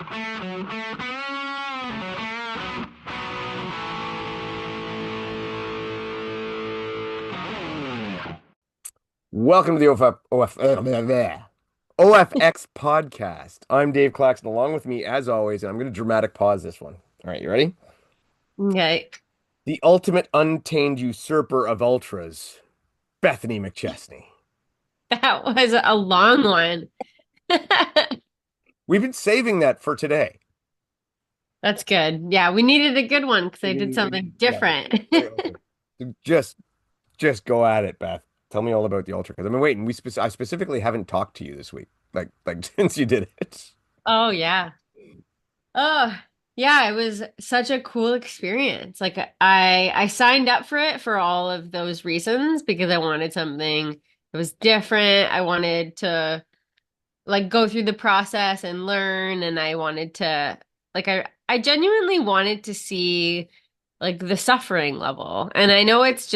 Welcome to the OFX podcast. I'm Dave Claxton, along with me, as always, and I'm going to dramatic pause this one. All right, you ready? Okay. The ultimate untamed usurper of ultras, Bethany McChesney. That was a long one. We've been saving that for today. That's good. Yeah, we needed a good one because We I did didn't, we something didn't, yeah, different. very ultra. So just go at it, Beth. Tell me all about the ultra because I've been waiting. I specifically haven't talked to you this week, like since you did it. Oh yeah. Oh, yeah, it was such a cool experience. Like I signed up for it for all of those reasons because I wanted something that was different. I wanted to like go through the process and learn, and I wanted to like I genuinely wanted to see like the suffering level. And I know it's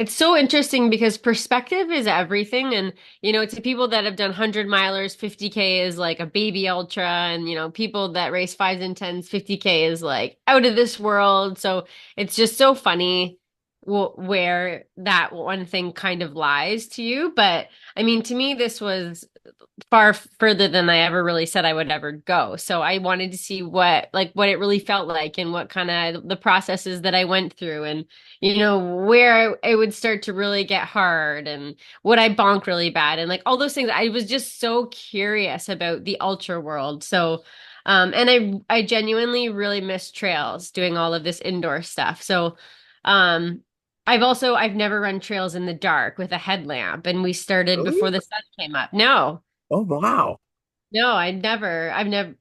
so interesting because perspective is everything. And to people that have done 100 milers, 50K is like a baby ultra, and people that race fives and tens, 50K is like out of this world. So it's just so funny where that one thing kind of lies to you. But I mean, to me, this was far further than I ever really said I would ever go. So I wanted to see what it really felt like, and what kind of the processes that I went through, and where it would start to really get hard, and would I bonk really bad, and like all those things. I was just so curious about the ultra world. So and I genuinely really miss trails, doing all of this indoor stuff. So um I've never run trails in the dark with a headlamp, and we started before Really? the sun came up. No. Oh, wow. No, I've never, I don't,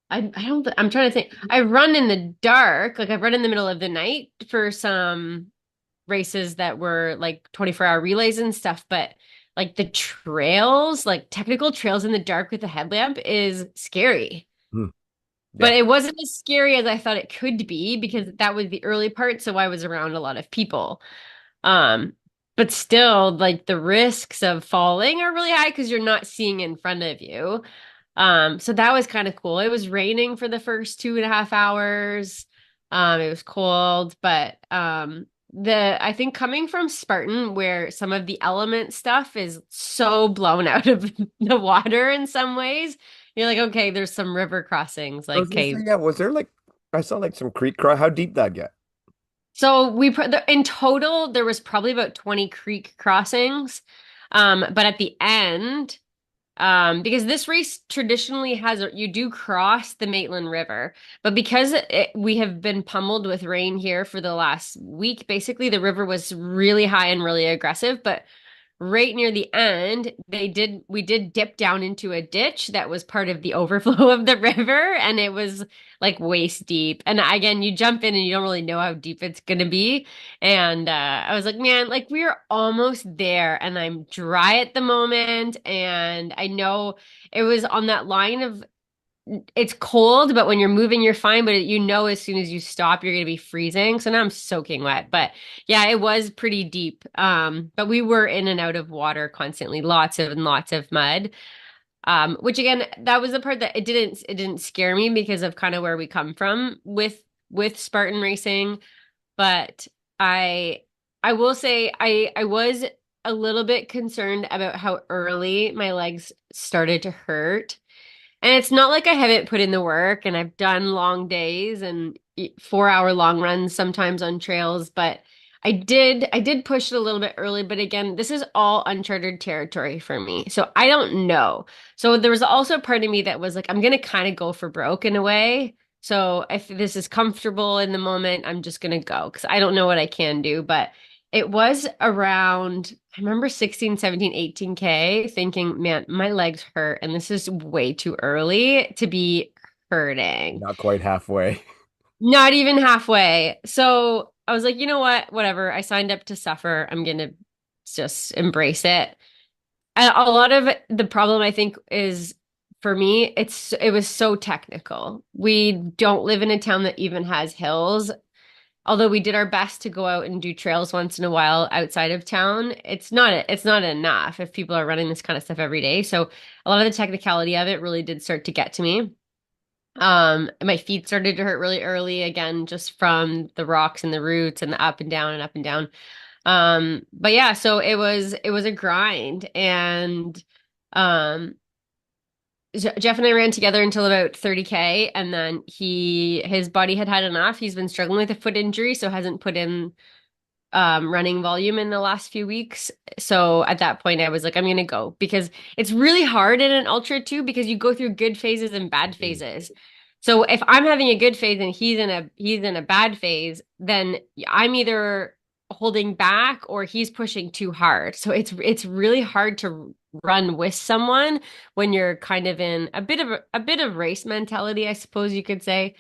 I'm trying to think. I run in the dark, like I've run in the middle of the night for some races that were like 24-hour relays and stuff, but like the trails, like technical trails in the dark with a headlamp is scary. Hmm. But Yeah. it wasn't as scary as I thought it could be because that was the early part, so I was around a lot of people. Um, but still, like the risks of falling are really high because you're not seeing in front of you. So that was kind of cool. It was raining for the first 2.5 hours. It was cold, but I think coming from Spartan, where some of the element stuff is so blown out of the water in some ways, you're like, okay, there's some river crossings. I Like, was gonna okay, say, yeah, was there like I saw like some creek cry. How deep that get? so in total there was probably about 20 creek crossings. But at the end, because this race traditionally you do cross the Maitland River, but because we have been pummeled with rain here for the last week, basically the river was really high and really aggressive. But right near the end, we did dip down into a ditch that was part of the overflow of the river, and it was like waist deep. And again, you jump in and you don't really know how deep it's gonna be. And I was like, man, like we're almost there, and I'm dry at the moment, and I know it was on that line of it's cold, but when you're moving, you're fine. But as soon as you stop, you're going to be freezing. So now I'm soaking wet. But yeah, it was pretty deep. But we were in and out of water constantly, lots of and lots of mud. Which again, that was the part that it didn't scare me because of kind of where we come from with Spartan racing. But I I will say I was a little bit concerned about how early my legs started to hurt. And it's not like I haven't put in the work and I've done long days and 4 hour long runs sometimes on trails, but I did push it a little bit early, but again, this is all uncharted territory for me. So I don't know. So there was also part of me that was like, I'm gonna kind of go for broke in a way. So if this is comfortable in the moment, I'm just gonna go because I don't know what I can do. But it was around, I remember 16, 17, 18K thinking, man, my legs hurt and this is way too early to be hurting. Not quite halfway. Not even halfway. So I was like, you know what? Whatever. I signed up to suffer. I'm gonna just embrace it. A lot of the problem I think is for me, it was so technical. We don't live in a town that even has hills. Although we did our best to go out and do trails once in a while outside of town, it's not enough if people are running this kind of stuff every day. So a lot of the technicality of it really did start to get to me. My feet started to hurt really early again, just from the rocks and the roots and the up and down and up and down. But yeah, so it was a grind, and um Jeff and I ran together until about 30K, and then his body had enough. He's been struggling with a foot injury, so hasn't put in running volume in the last few weeks. So at that point, I was like, I'm gonna go, because it's really hard in an ultra too, because you go through good phases and bad Mm. phases. So if I'm having a good phase and he's in a bad phase, then I'm either holding back or he's pushing too hard. So it's really hard to run with someone when you're kind of in a bit of race mentality, I suppose you could say.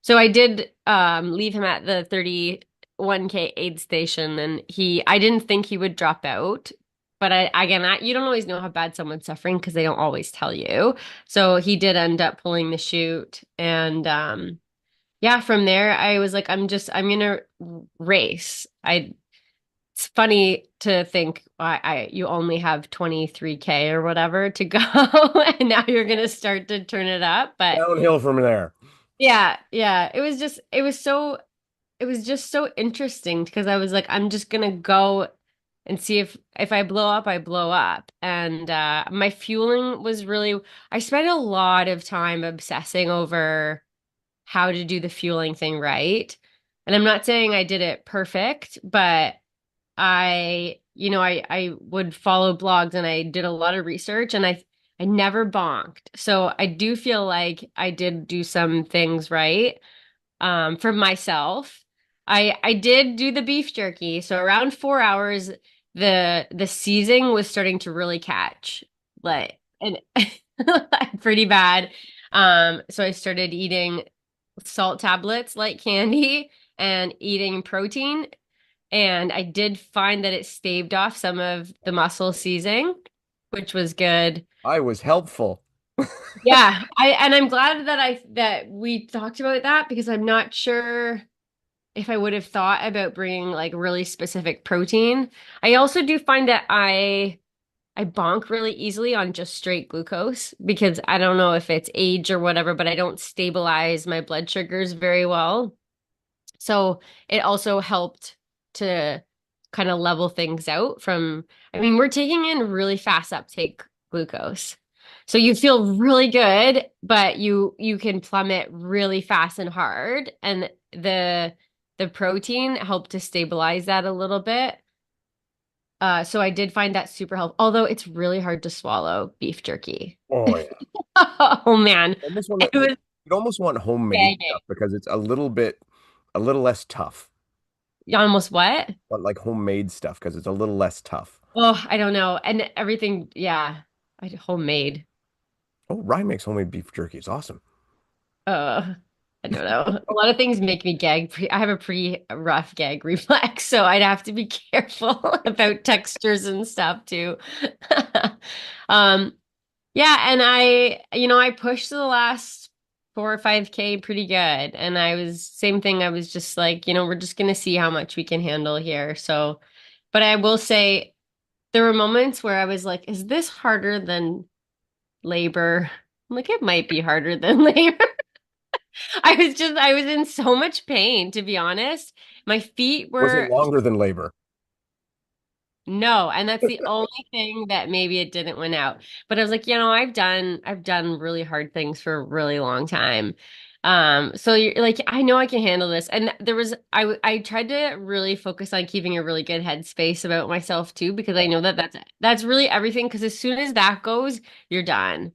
So I did leave him at the 31K aid station, and I didn't think he would drop out. But you don't always know how bad someone's suffering because they don't always tell you. So he did end up pulling the chute, and yeah, from there I was like, I'm gonna race. It's funny to think you only have 23K or whatever to go, and now you're gonna start to turn it up. But Downhill from there. yeah, yeah. It was just so interesting because I was like, I'm just gonna go and see if I blow up, I blow up. And my fueling was really, I spent a lot of time obsessing over how to do the fueling thing right. And I'm not saying I did it perfect, but I would follow blogs, and I did a lot of research, and I never bonked. So I do feel like I did do some things right for myself. I did do the beef jerky. So around 4 hours, the seizing was starting to really catch, like, and pretty bad. So I started eating salt tablets like candy and eating protein. And I did find that it staved off some of the muscle seizing, which was good. I was helpful. Yeah, I'm glad that we talked about that, because I'm not sure if I would have thought about bringing like really specific protein. I also do find that I bonk really easily on just straight glucose, because I don't know if it's age or whatever, but I don't stabilize my blood sugars very well. So it also helped to kind of level things out from, I mean, we're taking in really fast uptake glucose. So you feel really good, but you can plummet really fast and hard. And the protein helped to stabilize that a little bit. So I did find that super helpful, although it's really hard to swallow beef jerky. Oh yeah. Oh man, Almost want it to, was you'd almost want homemade gagging. stuff because it's a little less tough. Almost what? But like homemade stuff because it's a little less tough. Oh, I don't know. And everything, yeah, homemade. Oh, Rye makes homemade beef jerky. It's awesome. I don't know. A lot of things make me gag. I have a pretty rough gag reflex, so I'd have to be careful about textures and stuff too. Um, yeah, and I pushed the last 4 or 5K pretty good, and same thing. I was just like, we're just gonna see how much we can handle here. So, but I will say there were moments where I was like, is this harder than labor? I'm like, it might be harder than labor. I was in so much pain, to be honest. My feet Was it were, longer than labor? no, and that's the only thing that maybe it didn't win out. But I was like, I've done really hard things for a really long time. So you're like, I know I can handle this. And I tried to really focus on keeping a really good headspace about myself too, because I know that that's really everything. Because as soon as that goes, you're done.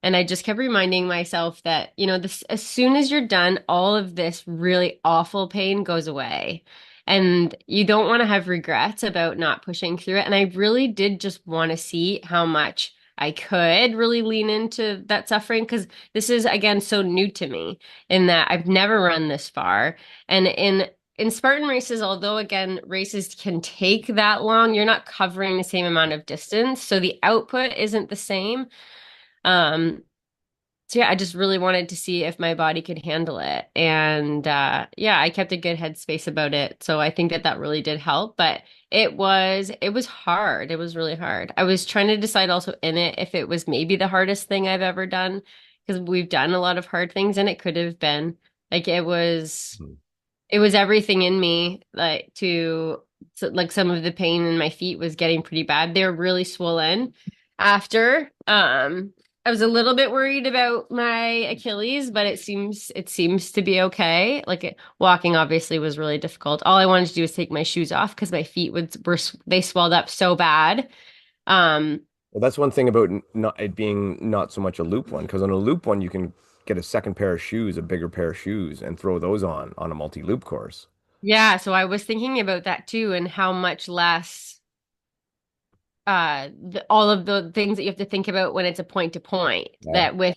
And I just kept reminding myself that, this, as soon as you're done, all of this really awful pain goes away. And you don't want to have regrets about not pushing through it. And I really did just want to see how much I could really lean into that suffering, because this is, again, so new to me, in that I've never run this far. And in Spartan races, although again, races can take that long, you're not covering the same amount of distance. So the output isn't the same. Um, so yeah, I just really wanted to see if my body could handle it. And yeah, I kept a good headspace about it. So I think that really did help, but it was hard. It was really hard. I was trying to decide also in it if it was maybe the hardest thing I've ever done, because we've done a lot of hard things and it could have been like Mhm. it was everything in me like like some of the pain in my feet was getting pretty bad. They were really swollen after. I was a little bit worried about my Achilles, but it seems to be okay. Walking obviously was really difficult. All I wanted to do was take my shoes off because my feet they swelled up so bad. Um, Well, that's one thing about not it being not so much a loop one, because on a loop one you can get a second pair of shoes, a bigger pair of shoes, and throw those on a multi-loop course. yeah, so I was thinking about that too and how much less all of the things that you have to think about when it's a point to point Yeah. that with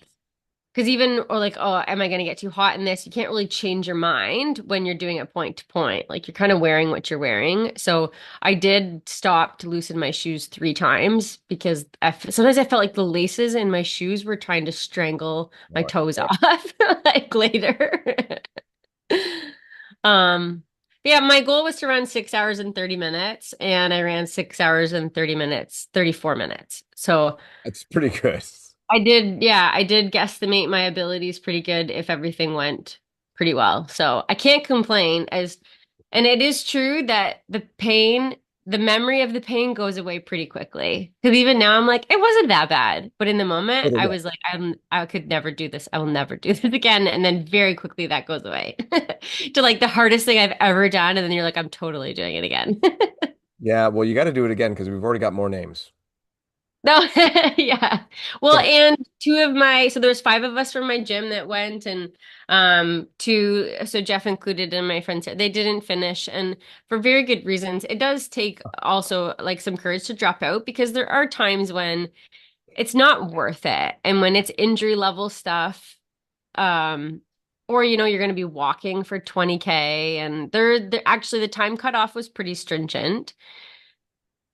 because even or like oh am I going to get too hot in this you can't really change your mind when you're doing a point to point like you're kind of wearing what you're wearing so I did stop to loosen my shoes 3 times because sometimes I felt like the laces in my shoes were trying to strangle my All toes right. off like later. Um, yeah, my goal was to run 6 hours and 30 minutes, and I ran 6 hours and 30 minutes, 34 minutes. So That's pretty good. I did guesstimate my abilities pretty good if everything went pretty well. So I can't complain and it is true that the memory of the pain goes away pretty quickly. Because even now I'm like, it wasn't that bad. But in the moment, I was like, I could never do this. I will never do this again. And then very quickly that goes away to like the hardest thing I've ever done. And then you're like, I'm totally doing it again. Yeah, well, you got to do it again because we've already got more names. No, yeah. Well, So, and so there was 5 of us from my gym that went and two so Jeff included and my friends they didn't finish and for very good reasons. It does take also like some courage to drop out because there are times when it's not worth it. And when it's injury level stuff, um or you're going to be walking for 20K and there actually the time cutoff was pretty stringent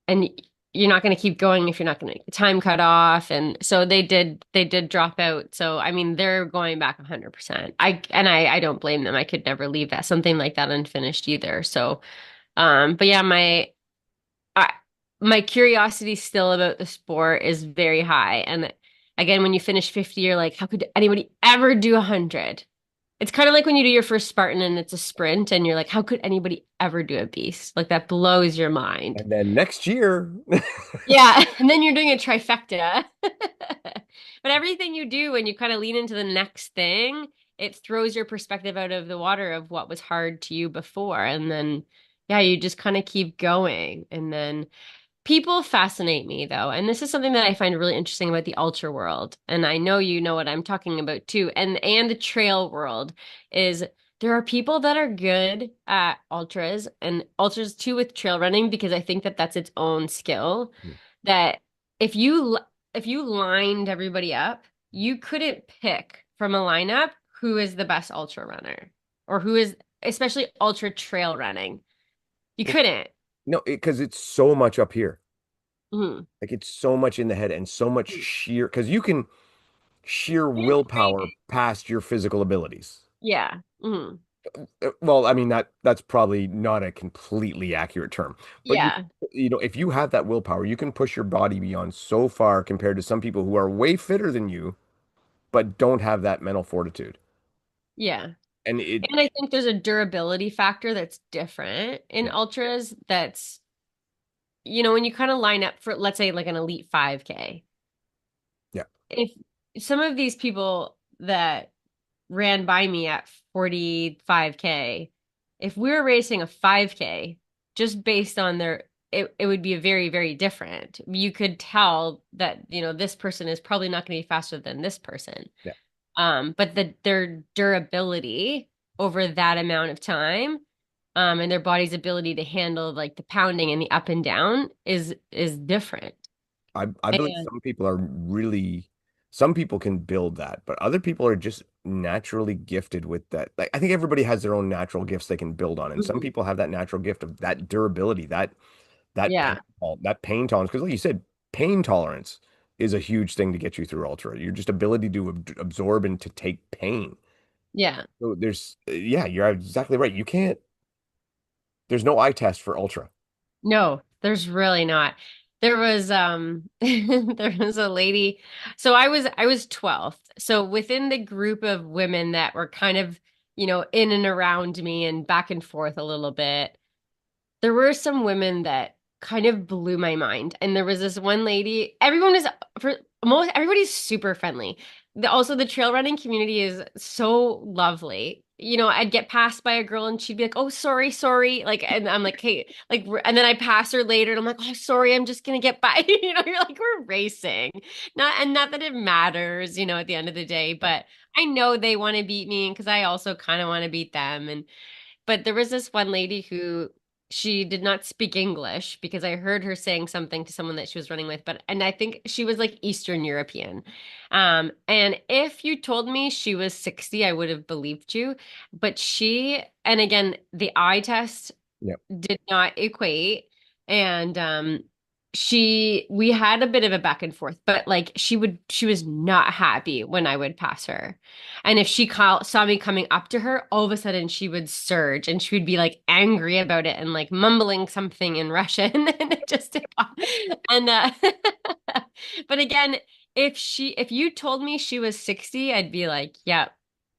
and you're not going to keep going if you're not going to time cut off and so they did drop out so I mean they're going back 100%. I don't blame them. I could never leave something like that unfinished either. So but yeah I, my curiosity still about the sport is very high and again when you finish 50 you're like how could anybody ever do 100. It's kind of like when you do your first Spartan and it's a sprint and you're like, how could anybody ever do a beast? Like that blows your mind. and then next year, Yeah, and then you're doing a trifecta. But everything you do when you kind of lean into the next thing, it throws your perspective out of the water of what was hard to you before. And then, yeah, you just kind of keep going. And then people fascinate me though, and this is something that I find really interesting about the ultra world. And I know you know what I'm talking about too. And the trail world is there are people that are good at ultras and ultras too with trail running because I think that that's its own skill. That if you lined everybody up, you couldn't pick from a lineup who is the best ultra runner or who is especially ultra trail running. You well, couldn't. no, because it's so much up here. Mhm. Like it's so much in the head and so much sheer, because you can sheer willpower past your physical abilities. Yeah. Mhm. Well, I mean that's probably not a completely accurate term, but Yeah. if you have that willpower, you can push your body beyond so far compared to some people who are way fitter than you, but don't have that mental fortitude. Yeah. And it, And I think there's a durability factor that's different in yeah, ultras when you kind of line up for, let's say, like an elite 5K, yeah, if some of these people that ran by me at 45K, if we were racing a 5K, just based on it would be a very, very different. You could tell that, this person is probably not going to be faster than this person. yeah. But their durability over that amount of time, and their body's ability to handle like the pounding and the up and down is different. I believe And some people can build that, but other people are just naturally gifted with that. Like I think everybody has their own natural gifts they can build on, and some Mhm. people have that natural gift of that durability, that Yeah, pain tolerance. Because like you said, pain tolerance is a huge thing to get you through ultra. Your just ability to absorb and to take pain. yeah. So yeah, you're exactly right. You can't. There's no eye test for ultra. No, there's really not. There was there was a lady. So I was 12th. So within the group of women that were kind of, in and around me and back and forth a little bit, there were some women that kind of blew my mind. And there was this one lady, everyone is for most everybody's super friendly. Also the trail running community is so lovely. I'd get passed by a girl and she'd be like, "Oh, sorry, sorry." Like, and I'm like, "Hey," like, and then I pass her later and I'm like, "Oh, sorry, I'm just gonna get by." You're like, we're racing. Not that it matters, at the end of the day, Yeah. but I know they want to beat me because I also kind of want to beat them. But there was this one lady who she did not speak English because I heard her saying something to someone that she was running with, and I think she was like Eastern European. And if you told me she was 60, I would have believed you. But and again, the eye test Yep. did not equate. And we had a bit of a back and forth, but like she was not happy when I would pass her. And if saw me coming up to her, all of a sudden she would surge and she would be like angry about it and like mumbling something in Russian and it just and but again, if you told me she was 60, I'd be like, yep.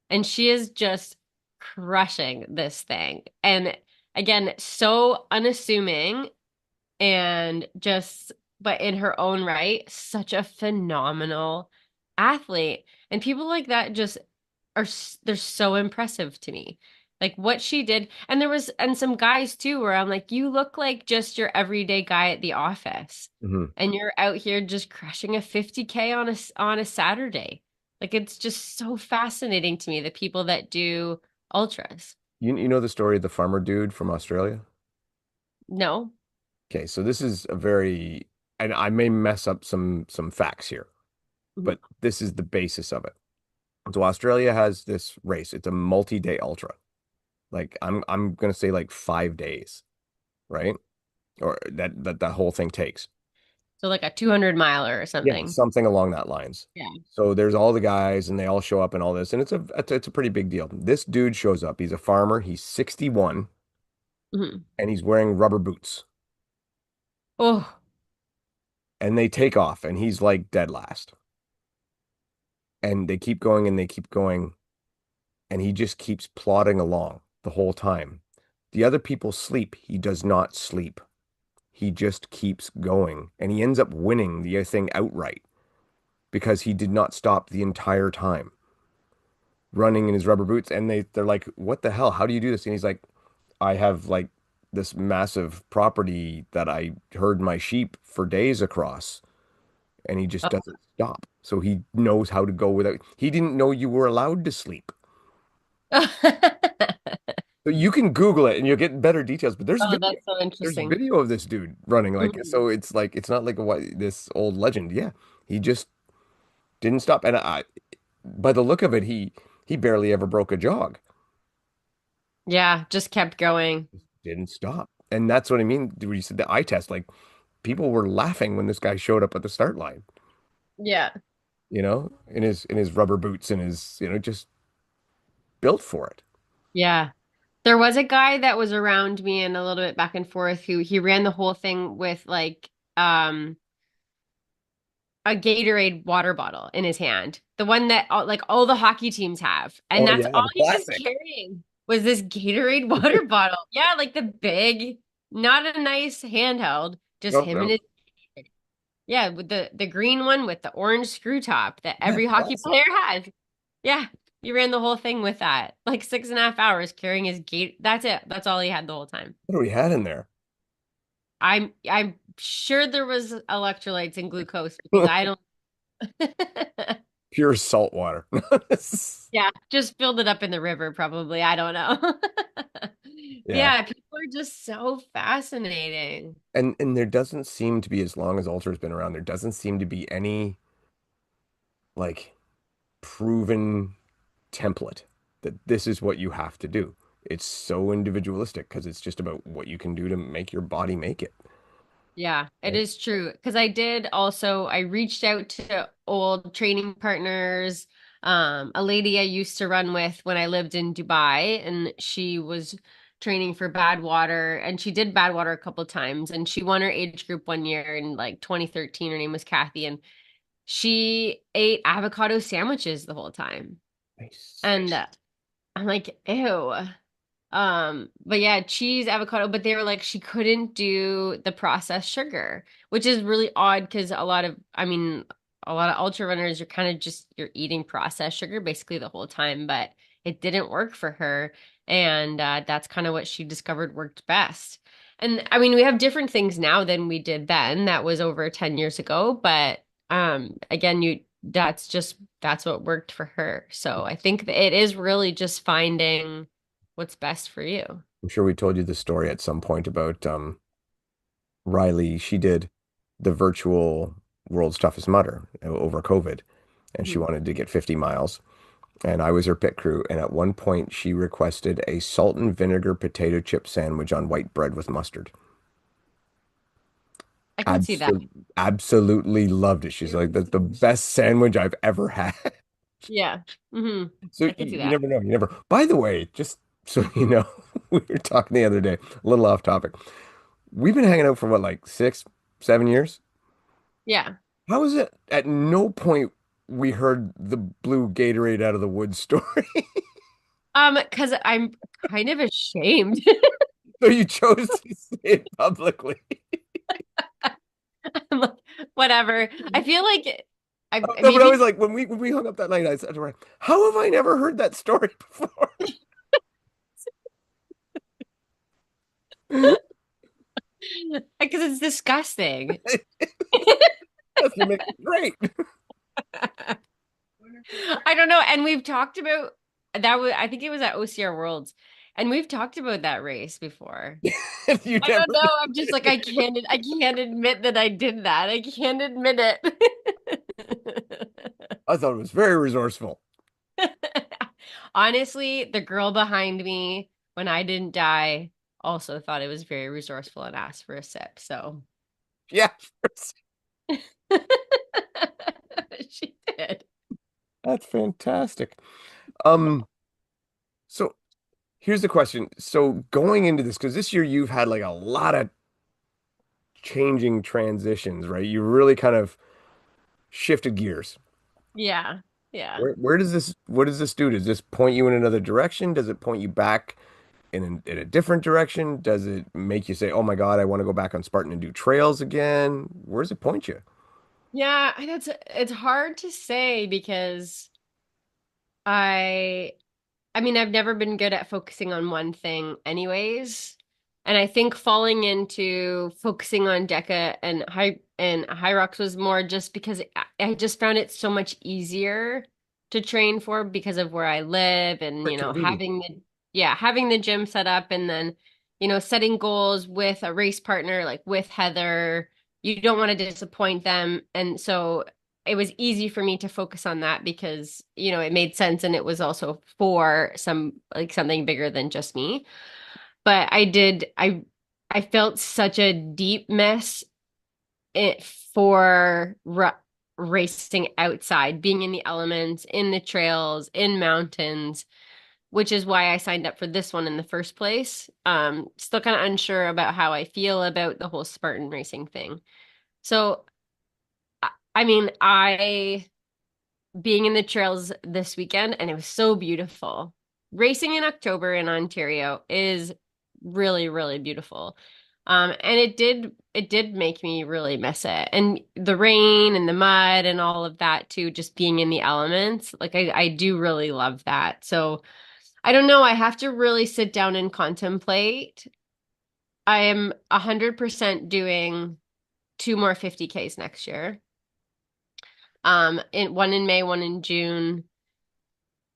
And she is just crushing this thing. And again, so unassuming and but in her own right, such a phenomenal athlete. And people like that just they're so impressive to me. Like what she did. And and some guys too, where I'm like, you look like just your everyday guy at the office. Hmm. And you're out here just crushing a 50K on a Saturday. Like it's just so fascinating to me, the people that do ultras. You know the story of the farmer dude from Australia? No. Okay, so this is a very, and I may mess up some facts here, Mhm. but this is the basis of it. So Australia has this race. It's a multi-day ultra. Like I'm gonna say like 5 days, right? Or that whole thing takes. So like a 200 miler or Yeah, something. something along that lines. Yeah. So there's all the guys and they all show up and all this, and it's a pretty big deal. This dude shows up. He's a farmer. He's 61 Mhm. and he's wearing rubber boots. Oh, And they take off and he's like dead last. And they keep going and they keep going and he just keeps plodding along the whole time. The other people sleep. He does not sleep. He just keeps going and he ends up winning the thing outright because he did not stop the entire time running in his rubber boots. And they're like, "What the hell? How do you do this?" And he's like, "I have like this massive property that I herd my sheep for days across." And he just doesn't stop. So he knows how to go without. He didn't know you were allowed to sleep. So you can Google it and you'll get better details. But there's oh, video. that's so There's interesting. video of this dude running like Mhm. so. It's like it's not like this old legend. Yeah, he just didn't stop. And by the look of it, he barely ever broke a jog. Yeah, just kept going. Didn't stop. And that's what I mean when you said the eye test. Like people were laughing when this guy showed up at the start line. Yeah. In his rubber boots and his just built for it. Yeah. There was a guy that was around me and a little bit back and forth who he ran the whole thing with like a Gatorade water bottle in his hand. The one that like all the hockey teams have. And Oh that's yeah, all the he was classic. carrying was this Gatorade water bottle. Yeah, like the big, not a nice handheld, just No, him and no. his yeah, with the green one with the orange screw top that Yeah, every hockey classic. player has. Yeah, he ran the whole thing with that. Like 6.5 hours carrying his gate. That's it. That's all he had the whole time. What do we had in there? I'm sure there was electrolytes and glucose because I don't Pure salt water. yeah, just filled it up in the river probably. I don't know. Yeah. Yeah, people are just so fascinating. And there doesn't seem to be, as long as Ultra's been around, there doesn't seem to be any like proven template that this is what you have to do. It's so individualistic because it's just about what you can do to make your body make it. Yeah, it Right? is true. Because I reached out to old training partners, a lady I used to run with when I lived in Dubai, and she was training for Badwater, and she did Badwater a couple times, and she won her age group one year in like 2013. Her name was Kathy, and she ate avocado sandwiches the whole time. Nice. And I'm like, ew. But yeah, cheese, avocado, but they were like she couldn't do the processed sugar, which is really odd because a lot of ultra runners, you're kind of just you're eating processed sugar basically the whole time, but it didn't work for her. And that's kind of what she discovered worked best. And I mean, we have different things now than we did then. That was over 10 years ago, but again, you that's what worked for her. So I think that it is really just finding what's best for you. I'm sure we told you the story at some point about Riley. She did the virtual world's toughest mudder over COVID, and she Mhm. wanted to get 50 miles. And I was her pit crew. And at one point, she requested a salt and vinegar potato chip sandwich on white bread with mustard. I can see that. Absolutely, absolutely loved it. She's like, that's the best sandwich I've ever had. Yeah. So I can see you that. never know. You never. By the way, just so you know, we were talking the other day, a little off topic. We've been hanging out for what, like 6, 7 years? Yeah. How is it at no point we heard the blue Gatorade out of the woods story? 'Cause I'm kind of ashamed. So you chose to say it publicly. I'm like, whatever. I feel like I No, but I was maybe like, when we hung up that night, I said to her, "How have I never heard that story before?" because it's disgusting. Yes, you make it great. I don't know. And we've talked about that was I think it was at OCR Worlds. And we've talked about that race before. You I never. don't know. I'm just like I can't admit that I did that. I can't admit it. I thought it was very resourceful. Honestly, the girl behind me when I didn't die also thought it was very resourceful and asked for a sip. So Yeah, she did. that's fantastic. Um, so here's the question. So going into this, because this year you've had like a lot of changing transitions, right? You really kind of shifted gears. Yeah. Yeah. Where does this, what does this do? Does this point you in another direction? Does it point you back in a different direction? Does it make you say, "Oh my God, I want to go back on Spartan and do trails again"? Where does it point you? Yeah, that's it's hard to say because I I mean, I've never been good at focusing on one thing anyways. And I think falling into focusing on Deca and High Rocks was more just because I just found it so much easier to train for because of where I live and, For convenience. having the gym set up and then, setting goals with a race partner, like with Heather. You don't want to disappoint them. And so it was easy for me to focus on that because, it made sense and it was also for something bigger than just me. But I felt such a deep mess it for racing outside, being in the elements, in the trails, in mountains, which is why I signed up for this one in the first place. Still kind of unsure about how I feel about the whole Spartan racing thing. So, I mean, I being in the trails this weekend and it was so beautiful. Racing in October in Ontario is really, really beautiful. And it did make me really miss it. And the rain and the mud and all of that too, just being in the elements. Like I do really love that. So I don't know. I have to really sit down and contemplate. I am 100% doing two more 50Ks next year. In one in May, one in June. Oh,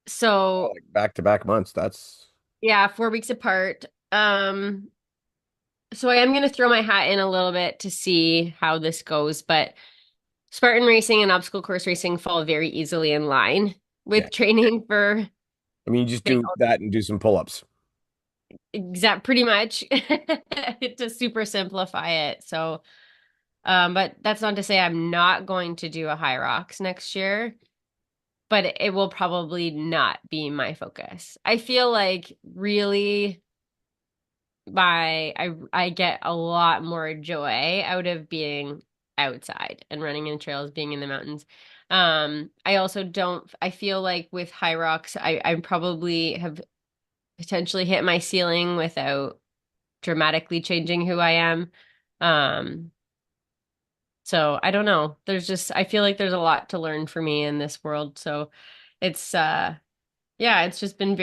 So like back-to-back months. That's yeah, 4 weeks apart. So I am gonna throw my hat in a little bit to see how this goes, but Spartan racing and obstacle course racing fall very easily in line yeah. with training for I mean, you just big do that and do some pull-ups. exact pretty much to super simplify it. So but that's not to say I'm not going to do a high rocks next year, but it will probably not be my focus. I feel like really I get a lot more joy out of being outside and running in trails, being in the mountains. I also don't, I feel like with high rocks, I probably have potentially hit my ceiling without dramatically changing who I am. Um, so I don't know. I feel like there's a lot to learn for me in this world. So it's, yeah, it's just been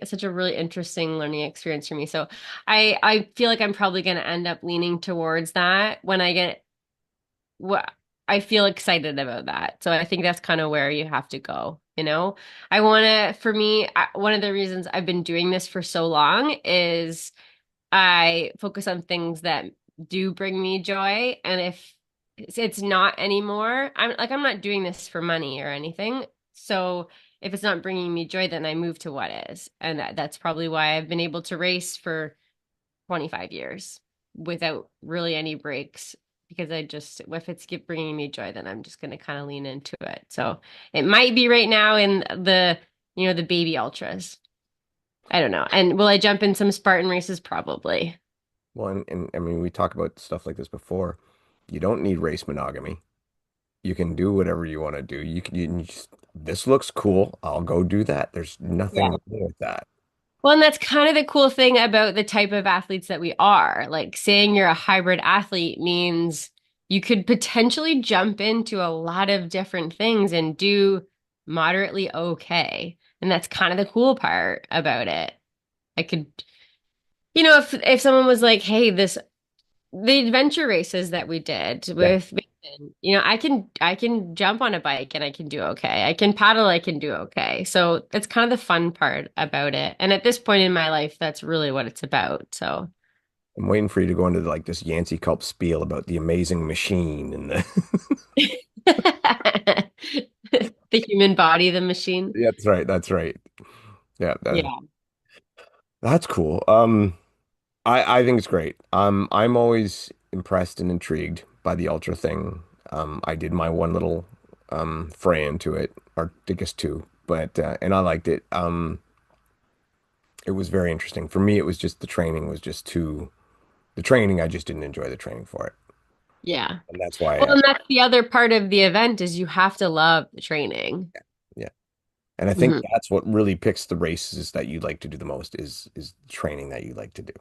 such a really interesting learning experience for me. So I feel like I'm probably going to end up leaning towards that when I get what I feel excited about that. So I think that's kind of where you have to go, you know? I want to, for me, one of the reasons I've been doing this for so long is I focus on things that do bring me joy. And if it's not anymore, I'm not doing this for money or anything. So if it's not bringing me joy, then I move to what is. And that's probably why I've been able to race for 25 years without really any breaks. Because if it's bringing me joy, then I'm just going to kind of lean into it. So it might be right now in the baby ultras. I don't know. And will I jump in some Spartan races? Probably. Well, and I mean, we talk about stuff like this before. You don't need race monogamy. You can do whatever you want to do. You can just, this looks cool. I'll go do that. There's nothing Yeah. wrong with that. Well, and that's kind of the cool thing about the type of athletes that we are. Like saying you're a hybrid athlete means you could potentially jump into a lot of different things and do moderately okay. And that's kind of the cool part about it. I could, if someone was like, "Hey, the adventure races that we did Yeah. with Mason, I can jump on a bike and I can do okay. I can paddle, I can do okay. So that's kind of the fun part about it. And at this point in my life, that's really what it's about. So I'm waiting for you to go into like this Yancey Culp spiel about the amazing machine and the the human body, the machine. Yeah, that's right. That's right. Yeah, Yeah. that's cool. I think it's great. I'm always impressed and intrigued by the ultra thing. I did my one little fray into it, or I guess two, but and I liked it. It was very interesting. For me, it was just the training was just too the training. I just didn't enjoy the training for it, Yeah. and that's why Well, and that's the other part of the event is you have to love the training. yeah. And I think Hmm. that's what really picks the races that you like to do the most is the training that you like to do.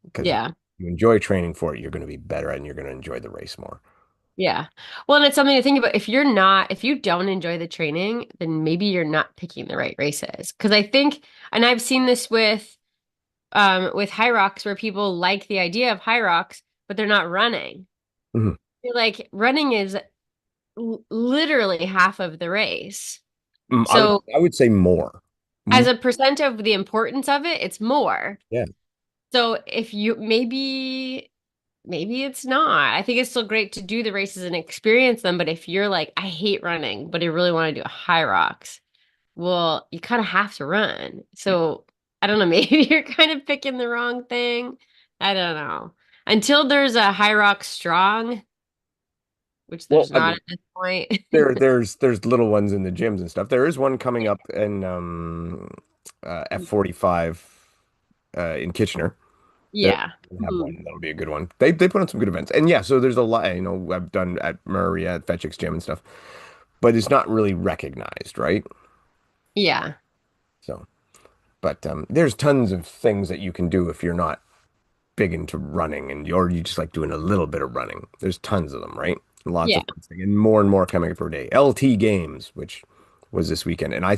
Because if Yeah. you enjoy training for it, you're going to be better and you're going to enjoy the race more. Yeah. Well, and it's something to think about. If you don't enjoy the training, then maybe you're not picking the right races. Because I think, and I've seen this with high rocks where people like the idea of high rocks, but they're not running. Mhm. Like running is literally half of the race. I would So I would say more. as Mm, a percent of the importance of it, it's more. yeah. So if you maybe it's not. I think it's still great to do the races and experience them, but if you're like, I hate running, but I really want to do high rocks, well, you kind of have to run. So I don't know, maybe you're kind of picking the wrong thing. I don't know. Until there's a high rock strong, which Well, there's not at this point. there's little ones in the gyms and stuff. There is one coming up in F45 in Kitchener. They're Yeah. gonna have Mhm. one. That'll be a good one. They put on some good events. And yeah, so there's a lot, I've done at Murray at Fetchick's gym and stuff, but it's not really recognized, right? Yeah. So, but there's tons of things that you can do if you're not big into running or you just like doing a little bit of running. There's tons of them, right? Lots Yeah. of things and more coming up per day. LT Games, which was this weekend, and I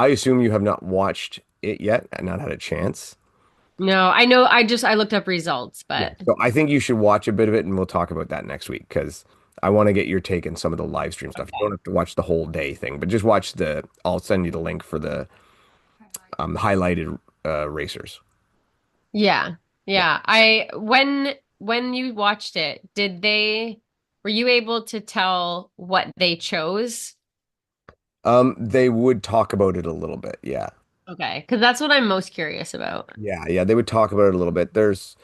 assume you have not watched it yet and not had a chance. No, I know I looked up results, Yeah. but So I think you should watch a bit of it and we'll talk about that next week because I want to get your take on some of the live stream stuff. You don't okay. have to watch the whole day thing, but just watch I'll send you the link for the highlighted racers. Yeah. Yeah. Yeah. When you watched it, were you able to tell what they chose? They would talk about it a little bit. Yeah. Okay, because that's what I'm most curious about. Yeah, they would talk about it a little bit. There's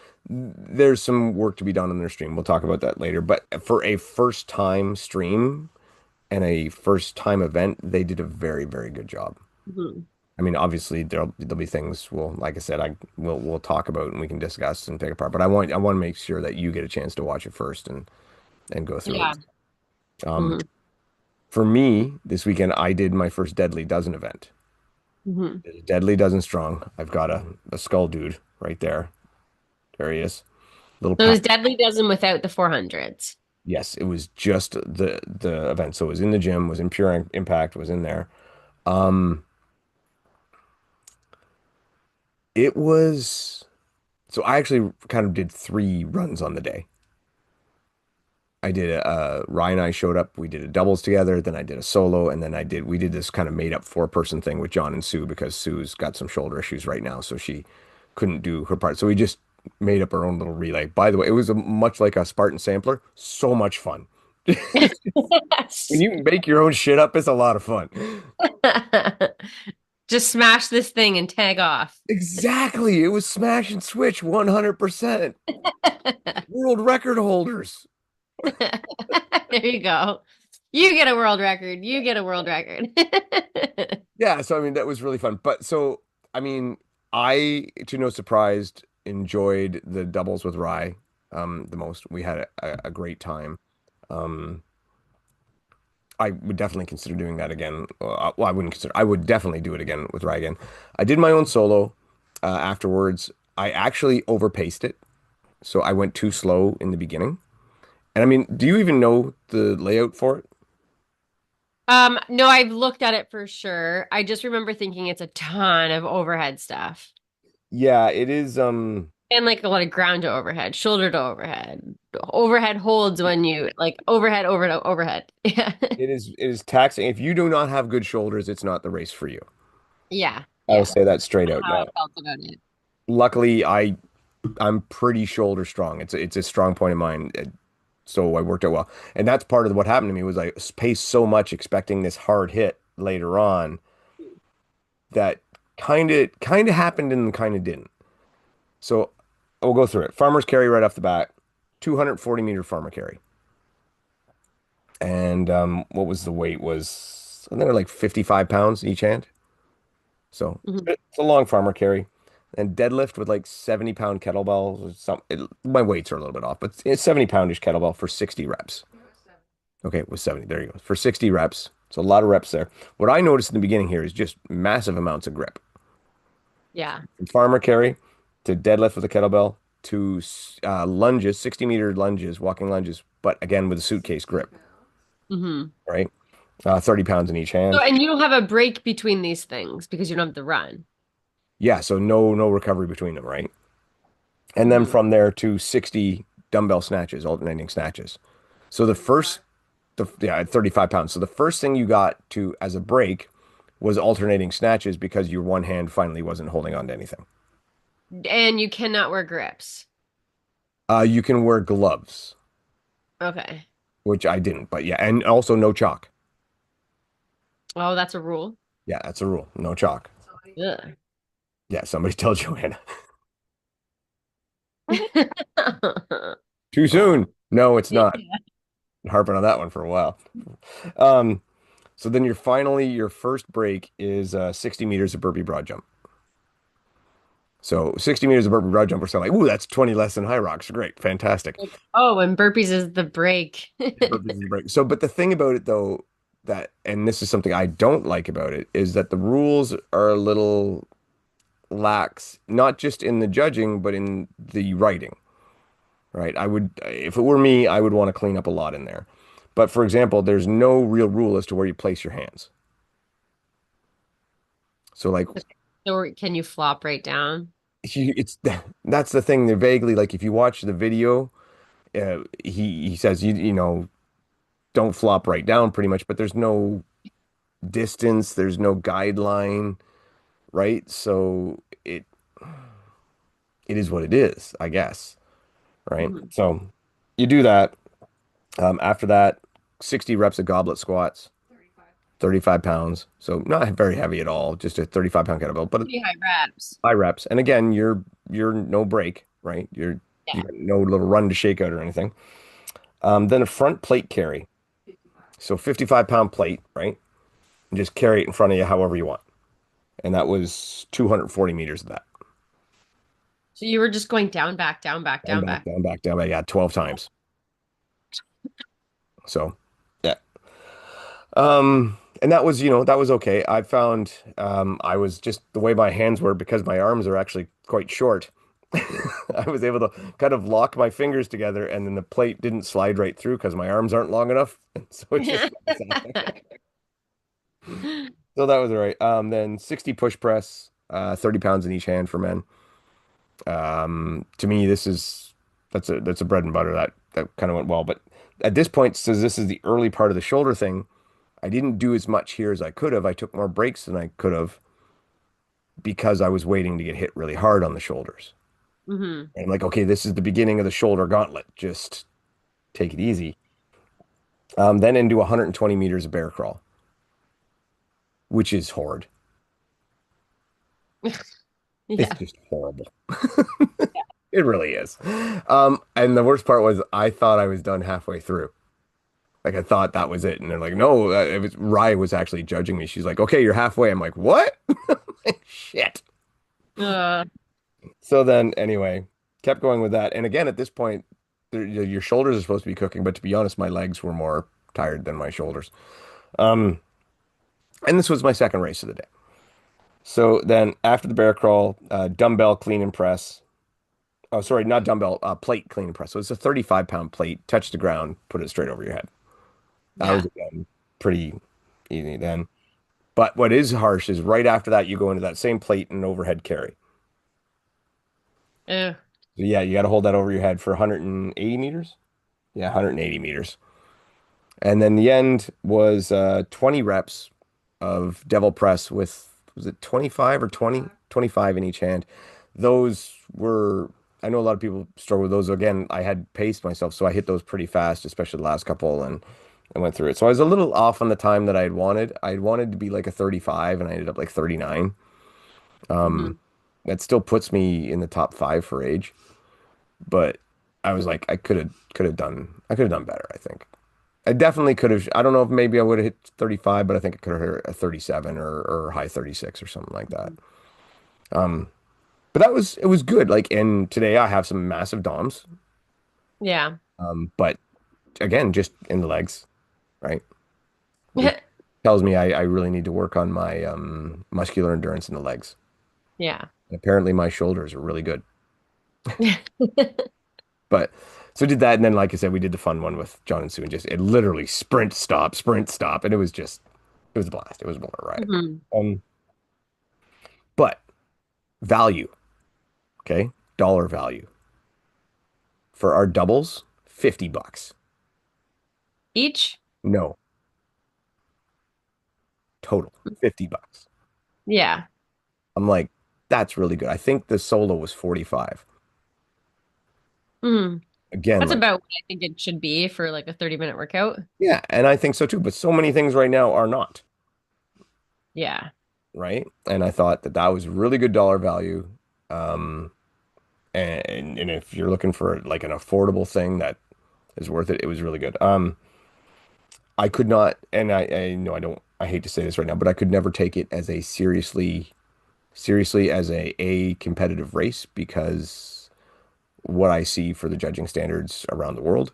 some work to be done on their stream. We'll talk about that later. But for a first time stream and a first time event, they did a very, very good job. Mhm. I mean, obviously there'll be things like I said, we'll talk about and we can discuss and pick apart. But I want to make sure that you get a chance to watch it first and go through Yeah. it. Um, Hmm. for me, this weekend I did my first Deadly Dozen event. Hmm. Deadly Dozen strong. I've got a skull dude right there. There he is. Little So it pack. was Deadly Dozen without the 400s. Yes, it was just the event. So it was in the gym, was in Pure Impact, was in there. Um, it was so I actually kind of did three runs on the day. I did Ryan and I showed up. We did a doubles together. Then I did a solo, and then we did this kind of made up four-person thing with John and Sue because Sue's got some shoulder issues right now, so she couldn't do her part. So we just made up our own little relay. By the way, it was much like a Spartan sampler. So much fun. When you make your own shit up, it's a lot of fun. Just smash this thing and tag off. Exactly. It was smash and switch 100%. World record holders. There you go. You get a world record. You get a world record. Yeah, so I mean that was really fun. But so I mean, to no surprise enjoyed the doubles with Rye the most. We had a great time. Um I would definitely consider doing that again. Well, I wouldn't consider. I would definitely do it again with Rye again. I did my own solo afterwards. I actually overpaced it, so I went too slow in the beginning. And I mean, do you even know the layout for it? No, I've looked at it for sure. I just remember thinking it's a ton of overhead stuff. Yeah, it is. And like a lot of ground to overhead, shoulder to overhead, overhead holds when you like overhead, overhead, overhead. Yeah. It is taxing. If you do not have good shoulders, it's not the race for you. Yeah. I will Yeah. say that straight out. How I Now, felt about it. luckily, I'm pretty shoulder strong. It's a strong point of mine. So I worked out well, and that's part of what happened to me was I paced so much expecting this hard hit later on that kind of happened and kind of didn't. So we'll go through it. Farmer's carry right off the bat, 240-meter farmer carry, and what was the weight was I think they were like 55 pounds each hand. So Mhm. it's a long farmer carry. And deadlift with like 70-pound kettlebells or something. My weights are a little bit off, but it's 70-poundish kettlebell for 60 reps. Okay, it was 70. There you go. For 60 reps. So a lot of reps there. What I noticed in the beginning here is just massive amounts of grip. Yeah. From farmer carry to deadlift with a kettlebell to lunges, 60-meter lunges, walking lunges, but again with a suitcase grip, Hmm. right? 30 pounds in each So, hand. and you don't have a break between these things because you don't have the run. Yeah, so no recovery between them, right? And then Hmm. from there to 60 dumbbell snatches, alternating snatches. So yeah, at 35 pounds. So the first thing you got to as a break was alternating snatches because your one hand finally wasn't holding on to anything. And you cannot wear grips. You can wear gloves, Okay. which I didn't, but yeah, and also no chalk. Oh, that's a rule. Yeah, that's a rule. No chalk. Ugh. Yeah, somebody tell Joanna. Too soon. No, it's not. Harping on that one for a while. Um, so then your first break is 60 meters of burpee broad jump. So 60 meters of burpee broad jump, we're saying like, ooh, that's 20 less than high rocks. Great, fantastic. Like, oh, and burpees is the break. Burpees is the break. So, but the thing about it though, and this is something I don't like about it, is that the rules are a little lax, not just in the judging, but in the writing, right? If it were me, I would want to clean up a lot in there. But for example, there's no real rule as to where you place your hands. So like So can you flop right down? it's that's the thing. They're vaguely like if you watch the video, he says you don't flop right down pretty much, but there's no distance, there's no guideline, right? So it is what it is, I guess, right? Mhm. So you do that. After that, 60 reps of goblet squats, 35 pounds. So not very heavy at all, just a 35-pound kettlebell, but Pretty high reps. high reps. And again, you're no break, right? You Yeah. got no little run to shake out or anything. Then a front plate carry. So 55-pound plate, right? And just carry it in front of you however you want. and that was 240 meters of that. So you were just going down, back, down, back, Down, down, back, back. down, back, down, back. Yeah, 12 times. So, yeah. And that was, that was okay. I found I was just the way my hands were because my arms are actually quite short. I was able to kind of lock my fingers together and then the plate didn't slide right through because my arms aren't long enough. So it just sat there. So that was all right. Then 60 push press, 30 pounds in each hand for men. To me, that's a bread and butter that kind of went well. But at this point, since this is the early part of the shoulder thing, I didn't do as much here as I could have. I took more breaks than I could have because I was waiting to get hit really hard on the shoulders. Hmm. And I'm like, okay, this is the beginning of the shoulder gauntlet. Just take it easy. Then into 120 meters of bear crawl, which is horrid. It's Yeah. just horrible. It really is. And the worst part was I thought I was done halfway through. Like I thought that was it. And they're like, no, it was Rye was actually judging me. She's like, okay, you're halfway. I'm like, what? Shit. Uh, So then anyway, kept going with that. And again, at this point, your shoulders are supposed to be cooking, but to be honest, my legs were more tired than my shoulders. Um, and this was my second race of the day. So then after the bear crawl, dumbbell clean and press. Oh, sorry, not dumbbell, plate clean and press. So it's a 35-pound plate, touch the ground, put it straight over your head. That was yeah. again pretty easy then. But what is harsh is right after that, you go into that same plate and overhead carry. Ugh. So yeah, you got to hold that over your head for 180 meters. Yeah, 180 meters. And then the end was 20 reps of devil press with, was it 25 or 20? 25 in each hand. Those were, I know a lot of people struggle with those. Again, I had paced myself, so I hit those pretty fast, especially the last couple, and I went through it. So I was a little off on the time that I had wanted. I had wanted to be like a 35, and I ended up like 39. Hmm. That still puts me in the top five for age, but I was like, I could have done better, I think. I definitely could have. I don't know if maybe I would have hit 35, but I think I could have hit a 37 or high 36 or something like that. But it was good. Like, and today I have some massive DOMs. Yeah. But again, just in the legs, right? Which tells me I really need to work on my muscular endurance in the legs. Yeah. Apparently my shoulders are really good. But so did that, and then like I said, we did the fun one with John and Sue, and just it literally sprint, stop, and it was a blast. It was more ride. Hmm. Um, but value, okay, dollar value for our doubles, $50. Each? No, total, $50. Yeah. I'm like, that's really good. I think the solo was 45. Hmm. Again, That's like, about what I think it should be for like a 30-minute workout. yeah, and I think so too. But so many things right now are not, Yeah. right? And I thought that that was really good dollar value. Um, and if you're looking for like an affordable thing that is worth it, it was really good. I could not, and I know I don't, I hate to say this right now, but I could never take it as a seriously as a competitive race because what I see for the judging standards around the world,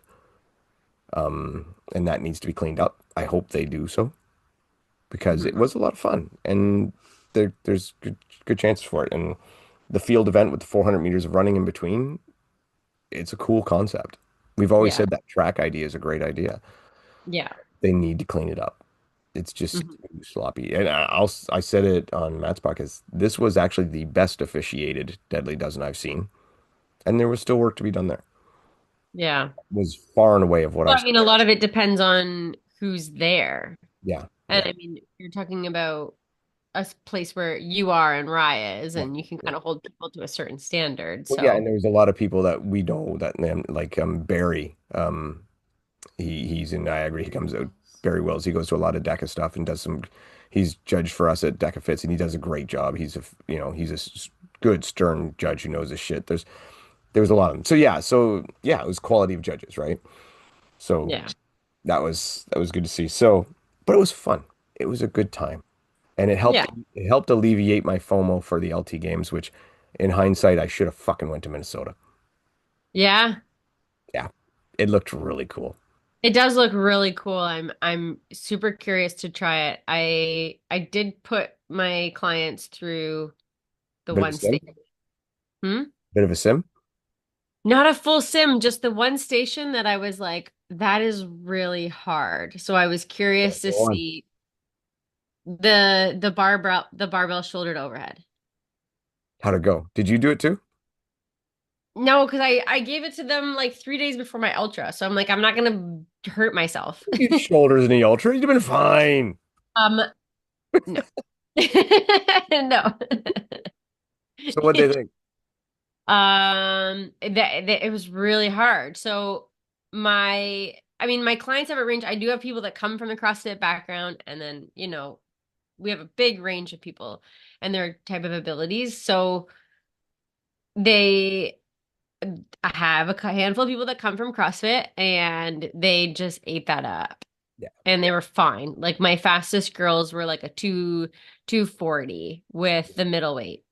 and that needs to be cleaned up. I hope they do so because it Hmm. was a lot of fun and there's good chances for it. And the field event with the 400 meters of running in between, it's a cool concept. We've always Yeah. said that track idea is a great idea. Yeah. They need to clean it up. It's just Hmm. too sloppy. And I said it on Matt's podcast. This was actually the best officiated Deadly Dozen I've seen, and there was still work to be done there. Yeah. Was far and away of what I Well, I saw. mean, a lot of it depends on who's there. Yeah, And yeah, I mean, you're talking about place where you are and Raya is, yeah, and you can yeah. kind of hold people to a certain standard. Well, yeah, and So, there was a lot of people that we know that like Barry. He's in Niagara. He comes out Barry Wells. He goes to a lot of DECA stuff and does some. He's judged for us at DECA Fits, and he does a great job. He's good stern judge who knows his shit. There was a lot of them. So yeah, it was quality of judges, right? So yeah. that was good to see. So, but it was fun. It was a good time. and Yeah. it helped alleviate my FOMO for the LT games, which in hindsight I should have fucking went to Minnesota. Yeah. Yeah, it looked really cool. It does look really cool. I'm super curious to try it. I did put my clients through the Bit of a one sim, station. Hmm? bit of a sim. Not a full sim, just the one station that I was like, that is really hard. So I was Yeah, curious to go on. see the barbell shouldered overhead. How'd it go? Did you do it too? No, because I gave it to them like 3 days before my ultra. So I'm like, I'm not gonna hurt myself. You shoulders in the ultra. You've been fine. Um, no. No. So what they think? It was really hard. So I mean, my clients have a range. I do have people that come from the CrossFit background, and then, we have a big range of people and their type of abilities. So they I have a handful of people that come from CrossFit and they just ate that up Yeah, and they were fine. Like my fastest girls were like a 240 with the middleweight.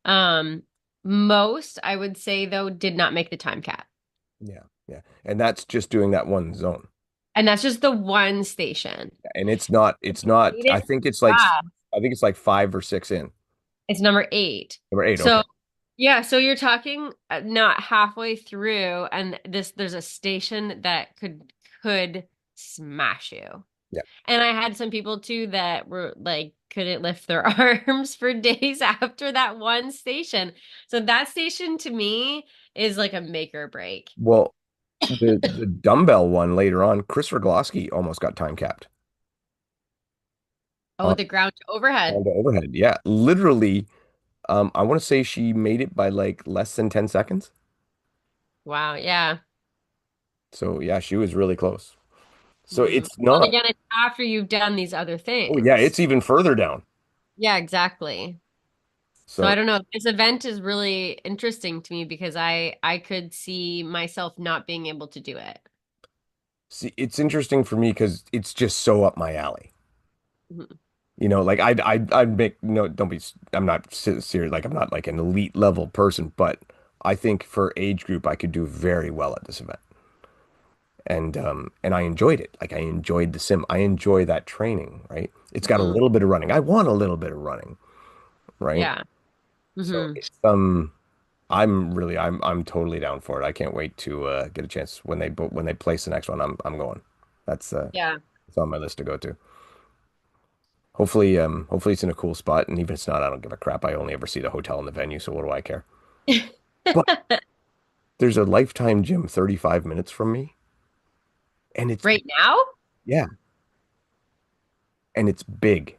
Um, Most I would say though did not make the time cap. yeah, yeah. And that's just doing that one zone. And that's just the one station. And it's not, Ate it fast. I think it's like 5 or 6 in. It's number 8. Number 8, okay. So yeah, so you're talking not halfway through, and there's a station that could smash you. Yeah, And I had some people too that were like couldn't lift their arms for days after that one station. So that station to me is like a make or break. well, the dumbbell one later on, Chris Rogloski almost got time capped Oh, on, the ground to overhead. on the overhead. Yeah, literally, I want to say she made it by like less than 10 seconds. Wow, yeah. So yeah, she was really close. So Hmm. it's Well, and not, again, it's after you've done these other oh yeah, things. it's even further down. Yeah, exactly. So I So don't know. This event is really interesting to me because I could see myself not being able to do it. see, it's interesting for me because it's just so up my alley. Mhm. You know, like I'd make no, don't be, I'm not serious, like I'm not like an elite level person, but I think for age group, I could do very well at this event. And I enjoyed it. Like I enjoyed the sim. I enjoy that training, right? It's got a Mhm. little bit of running. I want a little bit of running, right? Yeah. So Hmm. it's I'm totally down for it. I can't wait to get a chance when when they place the next one. I'm going. That's Yeah. it's on my list to go to. Hopefully it's in a cool spot, and even if it's not, I don't give a crap. I only ever see the hotel and the venue, so what do I care? But there's a Lifetime gym 35 minutes from me, and it's Right now? yeah, and it's big.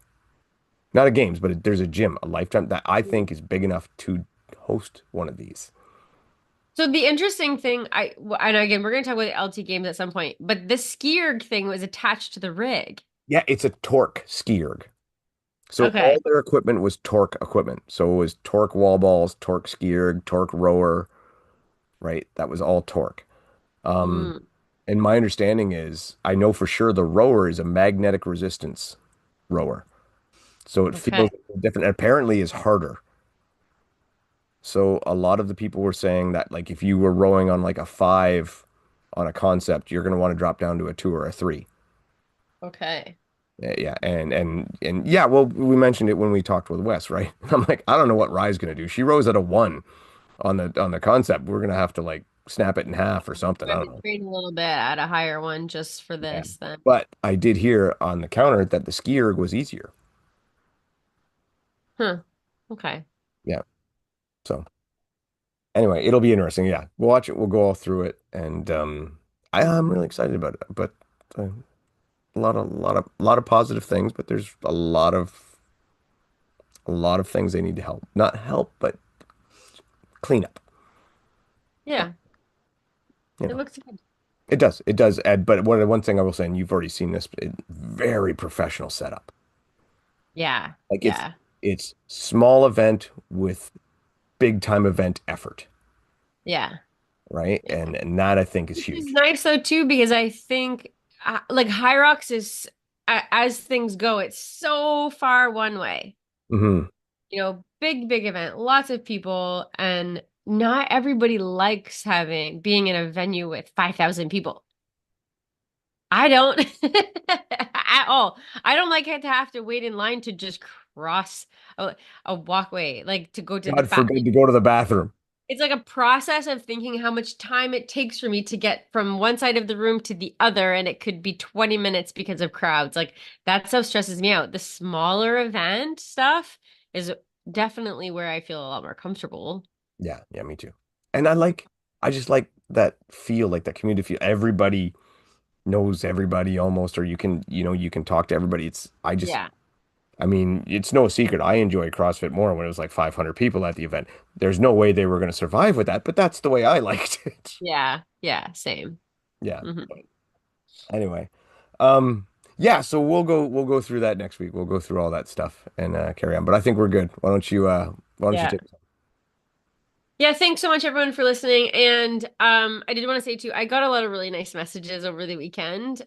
Not a games, but there's a gym, a Lifetime that I think is big enough to host one of these. So the interesting thing, and again, we're going to talk about the LT games at some point, but this ski erg thing was attached to the rig. Yeah, it's a torque ski erg. So Okay. all their equipment was torque equipment. So it was torque wall balls, torque ski erg, torque rower, right? That was all torque. Um, Mm, and my understanding is, I know for sure the rower is a magnetic resistance rower. So it okay. feels different. And apparently is harder. So a lot of the people were saying that like if you were rowing on like a 5 on a concept, you're going to want to drop down to a 2 or a 3. Okay. Yeah, and yeah, well, we mentioned it when we talked with Wes, right? I'm like, I don't know what Rye's going to do. She rows at a 1 on the concept. We're going to have to like snap it in half or something. I I have don't to know. train a little bit at a higher one just for Yeah. this then. But I did hear on the counter that the ski erg was easier. Huh. Okay. Yeah. So anyway, it'll be interesting. Yeah, we'll watch it. We'll go all through it, and I'm really excited about it. But a lot of positive things, but there's a lot of things they need to help. Not help, but clean up. Yeah. You It know, looks good. it does. It does, Ed. But one thing I will say, and you've already seen this, very professional setup. Yeah. Like Yeah. it's small event with big time event effort, Yeah. right? And that I think is Which is huge. nice though too, because I think like High Rocks is, as things go, it's so far one way. Hmm. Big event, lots of people, and not everybody likes having being in a venue with 5,000 people. I don't at all. I don't like it to have to wait in line to just cross a walkway, like to go to the God back. forbid to go to the bathroom. It's like a process of thinking how much time it takes for me to get from one side of the room to the other, and it could be 20 minutes because of crowds. Like that stuff stresses me out. The smaller event stuff is definitely where I feel a lot more comfortable. Yeah, yeah, me too. And I just like that feel, like that community feel. Everybody knows everybody almost, or you can talk to everybody. Yeah. I mean, it's no secret. I enjoy CrossFit more when it was like 500 people at the event. There's no way they were going to survive with that, but that's the way I liked it. Yeah. Yeah. Same. Yeah. Hmm. Anyway, um, yeah. So we'll go through that next week. We'll go through all that stuff and carry on. But I think we're good. Why don't you Yeah. take? Yeah, thanks so much everyone for listening. And I did want to say too, I got a lot of really nice messages over the weekend.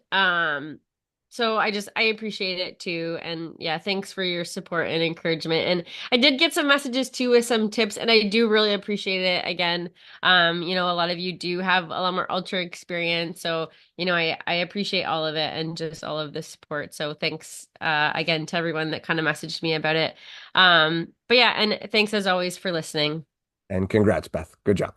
So I appreciate it too. And yeah, thanks for your support and encouragement. And I did get some messages too with some tips, and I do really appreciate it. Again, a lot of you do have a lot more ultra experience. So, I appreciate all of it and just all of the support. So thanks again to everyone that kind of messaged me about it. But yeah, and thanks as always for listening. And congrats, Beth. Good job.